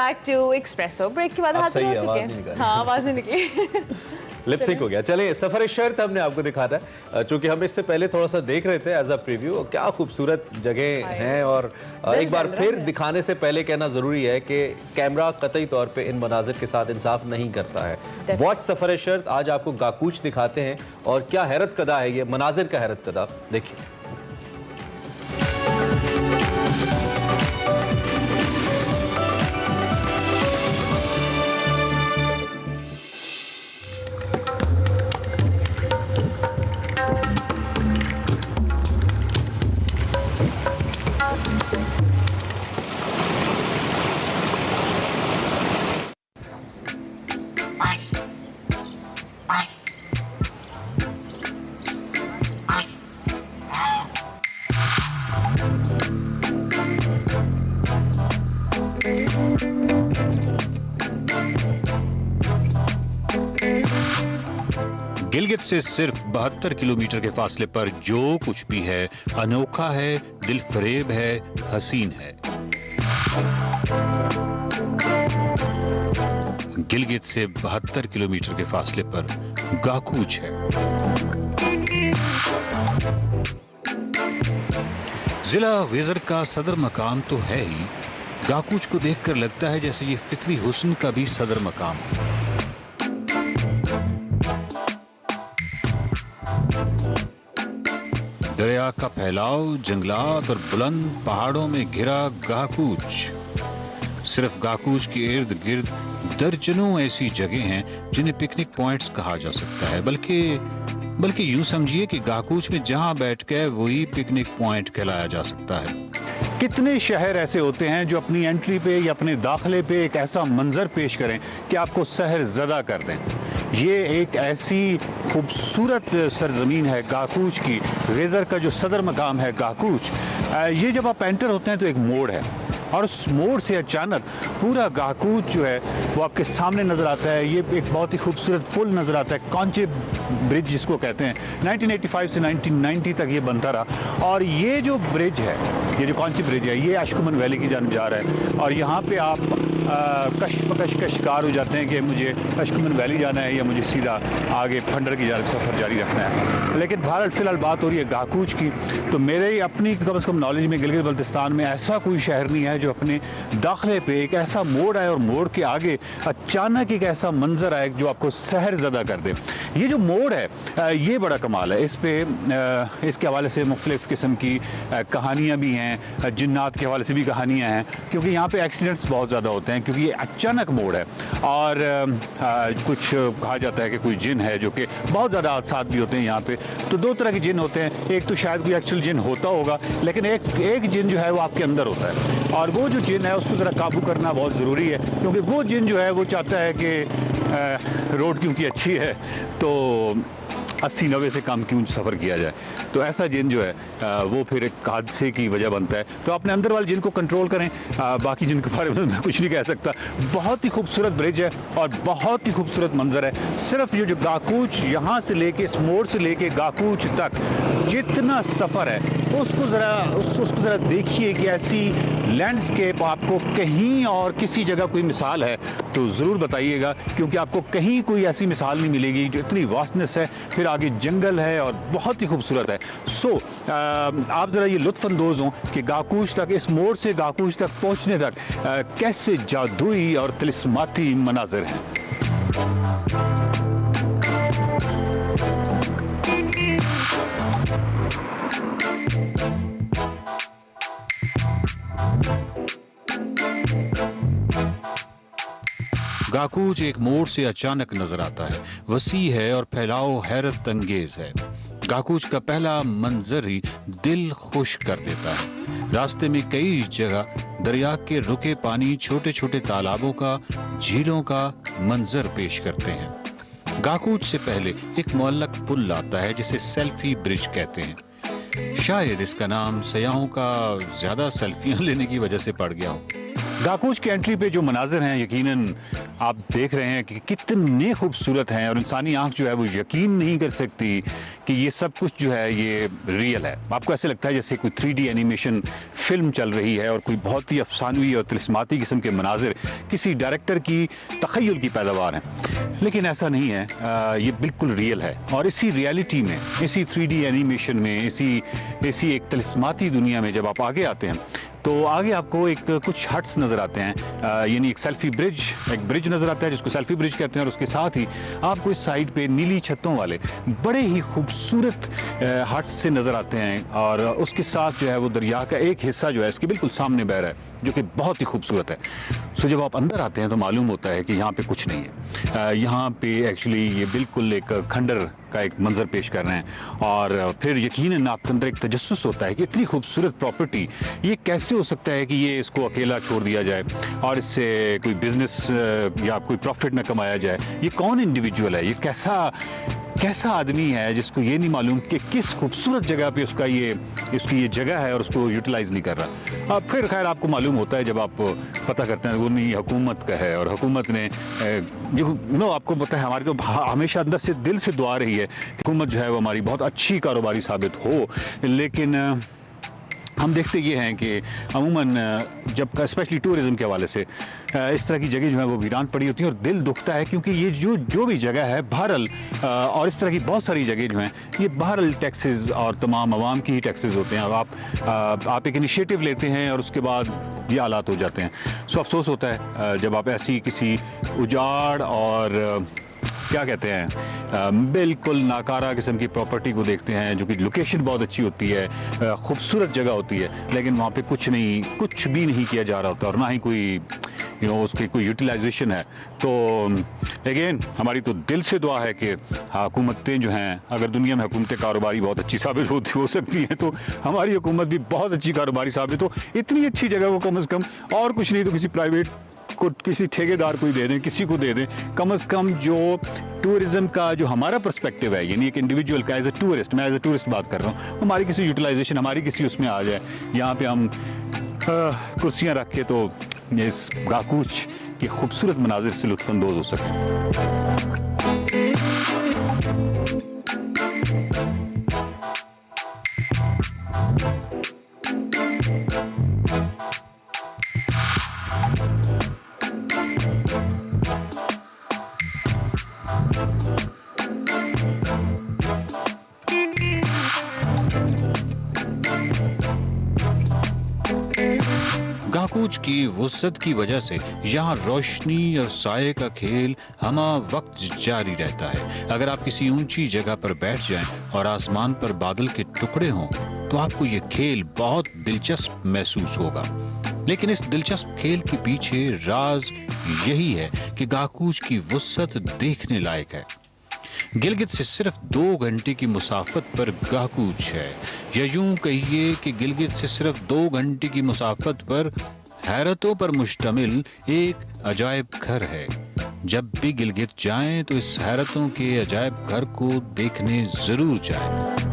Back to espresso. Break के बाद हाजिर हो चुके हैं। हाँ, आवाज नहीं निकली। लिपसिंक हो गया। चलिए, सफर शर्त हमने आपको दिखाता है, चूंकि हम इससे पहले थोड़ा सा देख रहे थे एज अ प्रीव्यू। क्या खूबसूरत जगह हैं, और एक बार फिर दिखाने से पहले कहना जरूरी है कि कैमरा कतई तौर पे इन मनाजिर के साथ इंसाफ नहीं करता है। वॉच सफर शर्त। आज आपको गाकूच दिखाते हैं, और क्या हैरत कदा है ये मनाजिर का हैरत कदा। देखिए, गिलगित से सिर्फ 72 किलोमीटर के फासले पर जो कुछ भी है अनोखा है, दिलफरेब है, हसीन है। गिलगित से 72 किलोमीटर के फासले पर गाकूच है। जिला वेजर का सदर मकाम तो है ही, गाकूच को देखकर लगता है जैसे ये फितरी हुस्न का भी सदर मकाम है। दरिया का फैलाव, जंगलात और बुलंद पहाड़ों में घिरा गाकूच। सिर्फ गाकूच के इर्द गिर्द दर्जनों ऐसी जगह हैं जिन्हें पिकनिक पॉइंट्स कहा जा सकता है। बल्कि यूं समझिए कि गाकूच में जहां बैठ गए वही पिकनिक पॉइंट कहलाया जा सकता है। कितने शहर ऐसे होते हैं जो अपनी एंट्री पे या अपने दाखिले पे एक ऐसा मंजर पेश करें कि आपको सहर ज़दा कर दें। ये एक ऐसी खूबसूरत सरजमीन है गाकूच की। वेज़र का जो सदर मकाम है गाकूच, ये जब आप एंटर होते हैं तो एक मोड़ है, और उस मोड़ से अचानक पूरा गाकूच जो है वो आपके सामने नज़र आता है। ये एक बहुत ही खूबसूरत पुल नज़र आता है, कॉन्चे ब्रिज जिसको कहते हैं। 1985 से 1990 तक ये बनता रहा, और ये जो ब्रिज है, ये जो कॉन्चे ब्रिज है, ये अशकुमन वैली की जानब जा रहा है। और यहाँ पे आप कशकार हो जाते हैं कि मुझे अशकुमन वैली जाना है या मुझे सीधा आगे फंडर की जानब सफ़र जारी रखना है। लेकिन भारत फ़िलहाल बात हो रही है गाकूच की, तो मेरे ही अपनी कम से कम नॉलेज में गिलगित बल्तिस्तान में ऐसा कोई शहर नहीं है जो अपने दाखिले पे एक ऐसा मोड़ आए और मोड़ के आगे अचानक एक ऐसा मंजर आए जो आपको सहर ज़दा कर दे। ये जो मोड़ है ये बड़ा कमाल है। इस पे इसके हवाले से मुख्तलिफ़ किस्म की कहानियाँ भी हैं, जिन्नात के हवाले से भी कहानियाँ हैं, क्योंकि यहाँ पे एक्सीडेंट्स बहुत ज़्यादा होते हैं क्योंकि ये अचानक मोड़ है। और कुछ कहा जाता है कि कोई जिन है, जो कि बहुत ज़्यादा हादसात भी होते हैं यहाँ पे। तो दो तरह के जिन होते हैं, एक तो शायद कोई एक्चुअल जिन होता होगा, लेकिन एक जिन जो है वो आपके अंदर होता है, और वो जो जिन है उसको ज़रा काबू करना बहुत ज़रूरी है, क्योंकि वो जिन जो है वो चाहता है कि रोड क्योंकि अच्छी है तो 80-90 से कम क्यों सफ़र किया जाए। तो ऐसा जिन जो है वो फिर एक हादसे की वजह बनता है। तो अपने अंदर वाले जिन को कंट्रोल करें। बाकी जिन के बारे में मैं कुछ नहीं कह सकता। बहुत ही खूबसूरत ब्रिज है और बहुत ही खूबसूरत मंजर है। सिर्फ ये जो गाकूच यहाँ से लेके, इस मोड़ से लेके गाकूच तक जितना सफ़र है उसको ज़रा देखिए कि ऐसी लैंडस्केप आपको कहीं और किसी जगह कोई मिसाल है तो ज़रूर बताइएगा, क्योंकि आपको कहीं कोई ऐसी मिसाल नहीं मिलेगी जो इतनी वास्टनेस है, फिर आगे जंगल है और बहुत ही खूबसूरत है। सो आप ज़रा ये लुत्फ़अंदोज़ हों कि गाकूच तक, इस मोड़ से गाकूच तक पहुँचने तक कैसे जादुई और तिलिस्माती मनाज़िर हैं। गाकूच एक मोड़ से अचानक नजर आता है, वसी है और फैलाव हैरत अंगेज है। गाकूच का पहला मंजर ही दिल खुश कर देता है। रास्ते में कई जगह दरिया के रुके पानी, छोटे छोटे तालाबों का, झीलों का मंजर पेश करते हैं। गाकूच से पहले एक मुअल्लक पुल आता है जिसे सेल्फी ब्रिज कहते हैं। शायद इसका नाम सयाहों का ज्यादा सेल्फियां लेने की वजह से पड़ गया हो। गाकूच की एंट्री पे जो मनाजिर हैं यकीनन आप देख रहे हैं कि कितने खूबसूरत हैं, और इंसानी आंख जो है वो यकीन नहीं कर सकती कि ये सब कुछ जो है ये रियल है। आपको ऐसे लगता है जैसे कोई 3D एनिमेशन फिल्म चल रही है और कोई बहुत ही अफसानवी और तिलिस्माती किस्म के मनाजिर किसी डायरेक्टर की तख़य्युल की पैदावार हैं, लेकिन ऐसा नहीं है। ये बिल्कुल रियल है, और इसी रियलिटी में, इसी 3D एनिमेशन में, इसी एक तिलिस्माती दुनिया में जब आप आगे आते हैं तो आगे आपको एक कुछ हट्स नज़र आते हैं, यानी एक सेल्फी ब्रिज, एक ब्रिज नज़र आता है जिसको सेल्फी ब्रिज कहते हैं, और उसके साथ ही आपको इस साइड पे नीली छतों वाले बड़े ही खूबसूरत हट्स से नज़र आते हैं, और उसके साथ जो है वो दरिया का एक हिस्सा जो है इसके बिल्कुल सामने बह रहा है, जो कि बहुत ही खूबसूरत है। सो जब आप अंदर आते हैं तो मालूम होता है कि यहाँ पे कुछ नहीं है। यहाँ पे एक्चुअली ये बिल्कुल एक खंडर का एक मंजर पेश कर रहे हैं, और फिर यकीनन आपके अंदर एक तजस्सुस होता है कि इतनी खूबसूरत प्रॉपर्टी ये कैसे हो सकता है कि ये इसको अकेला छोड़ दिया जाए और इससे कोई बिजनेस या कोई प्रॉफिट न कमाया जाए। ये कौन इंडिविजुअल है, ये कैसा आदमी है जिसको ये नहीं मालूम कि किस खूबसूरत जगह पे उसकी ये जगह है और उसको यूटिलाइज नहीं कर रहा। अब फिर खैर आपको मालूम होता है जब आप पता करते हैं वो नहीं हुकूमत का है, और हुकूमत ने आपको पता है हमारे तो हमेशा अंदर से दिल से दुआ रही है कि हुकूमत जो है वो हमारी बहुत अच्छी कारोबारी साबित हो, लेकिन हम देखते ये हैं कि अमूमन जब स्पेशली टूरिज़्म के हवाले से इस तरह की जगह जो है वो वीरान पड़ी होती हैं, और दिल दुखता है क्योंकि ये जो भी जगह है बहरहाल, और इस तरह की बहुत सारी जगह जो हैं ये बहरहाल टैक्सेस और तमाम आवाम की ही टैक्सेस होते हैं। अब आप एक इनिशिएटिव लेते हैं और उसके बाद ये हालात हो जाते हैं। सो अफसोस होता है जब आप ऐसी किसी उजाड़ और क्या कहते हैं बिल्कुल नाकारा किस्म की प्रॉपर्टी को देखते हैं, जो कि लोकेशन बहुत अच्छी होती है, खूबसूरत जगह होती है, लेकिन वहाँ पे कुछ भी नहीं किया जा रहा होता, और ना ही कोई उसकी कोई यूटिलाइजेशन है। तो अगेन हमारी तो दिल से दुआ है कि हुकूमतें जो हैं, अगर दुनिया में हुकूमतें कारोबारी बहुत अच्छी साबित हो सकती हैं, तो हमारी हुकूमत भी बहुत अच्छी कारोबारी साबित हो। इतनी अच्छी जगह को कम से कम, और कुछ नहीं तो किसी प्राइवेट को, किसी ठेकेदार को ही दे दें, किसी को दे दें, कम से कम जो टूरिज्म का जो हमारा पर्सपेक्टिव है, यानी एक इंडिविजुअल का एज ए टूरिस्ट, मैं एज ए टूरिस्ट बात कर रहा हूँ, हमारी किसी यूटिलाइजेशन, हमारी किसी उसमें आ जाए, यहाँ पे हम कुर्सियाँ रख के तो इस गाकूच के खूबसूरत मनाजिर से लुत्फ़अंदोज़ हो सकें। गाकूच की वुसअत की वजह से यहाँ रोशनी और साये का खेल हमा वक्त जारी रहता है। अगर आप किसी ऊंची जगह पर बैठ जाएं और आसमान पर बादल के टुकड़े हों तो आपको ये खेल बहुत दिलचस्प महसूस होगा। लेकिन इस दिलचस्प खेल के पीछे राज यही है कि गाकूच की वुसअत देखने लायक है। गिलगित से सिर्फ 2 घंटे की मुसाफत पर गाकूच है, या यूं कहिए कि गिलगित से सिर्फ 2 घंटे की मुसाफत पर हैरतों पर मुश्तमिल एक अजायब घर है। जब भी गिलगित जाएं तो इस हैरतों के अजायब घर को देखने जरूर जाएं।